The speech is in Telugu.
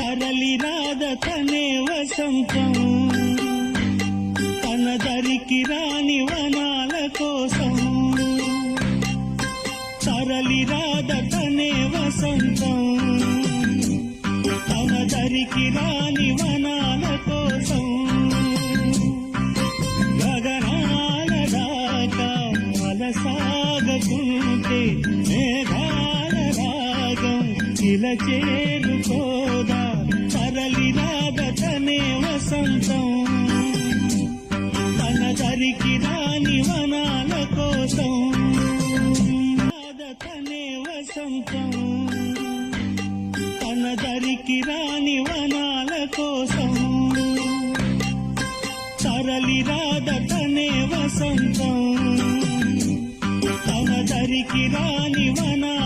తరలి రాదతనే వసంతం తన దరికి రాని వనాల కోసం తరలి రాదతనే వసంతం తన దరికి రాని వనాల కోసం గగనాల దాకా అలసాగకుంటే మేఘాల రాగం ఇలా చేరుకోదా తరలి రాదతనే వసంతం తన దరికి రాని వనాల కోసం రాదతనే వసంతం తన దరికి రాని వనాల కోసం తరలి రాదతనే వసంతం తన దరికి రాని వనాల